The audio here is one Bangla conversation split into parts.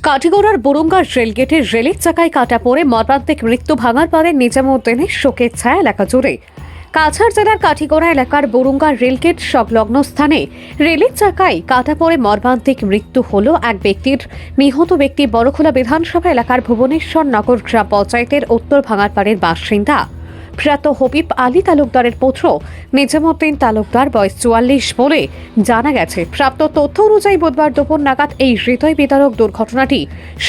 কাঠিগড়ার বরুঙ্গার রেলগেটের রেলের চাকায় কাটা পড়ে মর্মান্তিক মৃত্যু ভাঙার পরে নিজামুদ্দিনের শোকের ছায়া এলাকা জুড়ে। কাছাড় জেলার কাঠিগড়া এলাকার বরুঙ্গা রেলগেট সংলগ্ন স্থানে রেলের চাকায় কাটা পড়ে মর্মান্তিক মৃত্যু হল এক ব্যক্তির। নিহত ব্যক্তি বড়খোলা বিধানসভা এলাকার ভুবনেশ্বর নগর গ্রাম পঞ্চায়েতের উত্তর ভাঙারপাড়ের বাসিন্দা প্রয়াত হবিব আলী তালুকদারের পুত্র নিজামুদ্দিন তালুকদার, বয়স 44 বলে জানা গেছে। প্রাপ্ত তথ্য অনুযায়ী বুধবার দুপুর নাগাদ এই হৃদয় বিদারক দুর্ঘটনাটি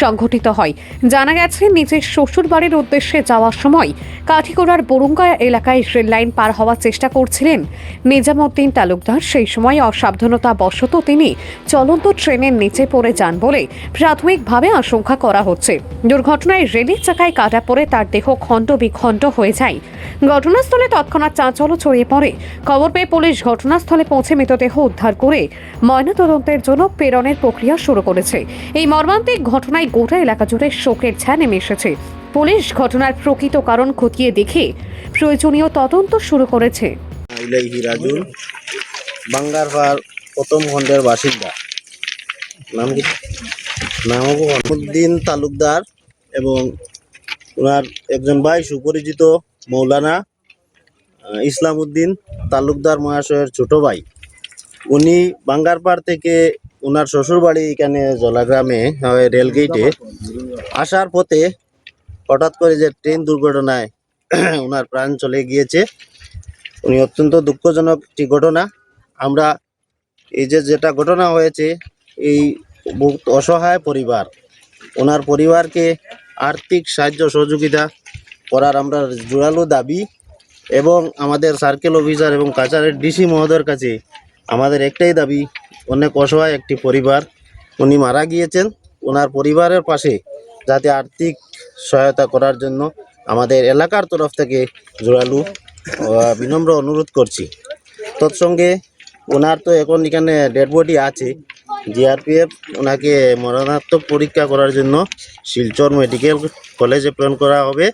সংঘটিত হয়। জানা গেছে, নিজের শ্বশুর বাড়ির উদ্দেশ্যে যাওয়ার সময় কাঠিগড়ার বরুঙ্গা এলাকায় রেল লাইন পার হওয়ার চেষ্টা করছিলেন নিজামুদ্দিন তালুকদার। সেই সময় অসাবধানতা বশত তিনি চলন্ত ট্রেনের নিচে পড়ে যান বলে প্রাথমিকভাবে আশঙ্কা করা হচ্ছে। দুর্ঘটনায় রেলের চাকায় কাটা পড়ে তার দেহ খণ্ড বিখণ্ড হয়ে যায়। ঘটনাস্থলে তৎক্ষণাৎ চাঞ্চল্য ছড়িয়ে পড়ে। খবর পেয়ে পুলিশ ঘটনাস্থলে পৌঁছে মৃতদেহ উদ্ধার করে ময়নাতদন্তের জন্য প্রেরণের প্রক্রিয়া শুরু করেছে। এই মর্মান্তিক ঘটনায় গোটা এলাকা জুড়ে শোকের ছায়া নেমে এসেছে। পুলিশ ঘটনার প্রকৃত কারণ খতিয়ে দেখে প্রয়োজনীয় তদন্ত শুরু করেছে। ইলাহি রাজুল বাঙ্গারপাড় প্রথম খণ্ডের বাসিন্দা। নাম কি? নাম নিজামুদ্দিন তালুকদার এবং ওনার একজন ভাই সুপরিচিত মৌলানা ইসলামউদ্দিন তালুকদার মহাশয়ের ছোট ভাই। উনি বাঙ্গারপাড় থেকে ওনার শ্বশুরবাড়ি এখানে জলাগ্রামে রেলগেটে আসার পথে হঠাৎ করে যে ট্রেন দুর্ঘটনায় ওনার প্রাণ চলে গিয়েছে। উনি অত্যন্ত দুঃখজনক একটি ঘটনা। আমরা এই যেটা ঘটনা হয়েছে, এই বহুত অসহায় পরিবার, ওনার পরিবারকে আর্থিক সাহায্য সহযোগিতা করার আমরা জোরালো দাবি এবং আমাদের সার্কেল অফিসার এবং কাছাড়ের ডিসি মহোদয়ের কাছে আমাদের একটাই দাবি, অনেক অসহায় একটি পরিবার, উনি মারা গিয়েছেন, ওনার পরিবারের পাশে যাতে আর্থিক সহায়তা করার জন্য আমাদের এলাকার তরফ থেকে জোরালো বিনম্র অনুরোধ করছি। তৎসঙ্গে ওনার তো এখন এখানে ডেড বডি আছে, জিআরপিএফ ওনাকে মরণাত্মক পরীক্ষা করার জন্য শিলচর মেডিকেল কলেজে প্রেরণ করা হবে।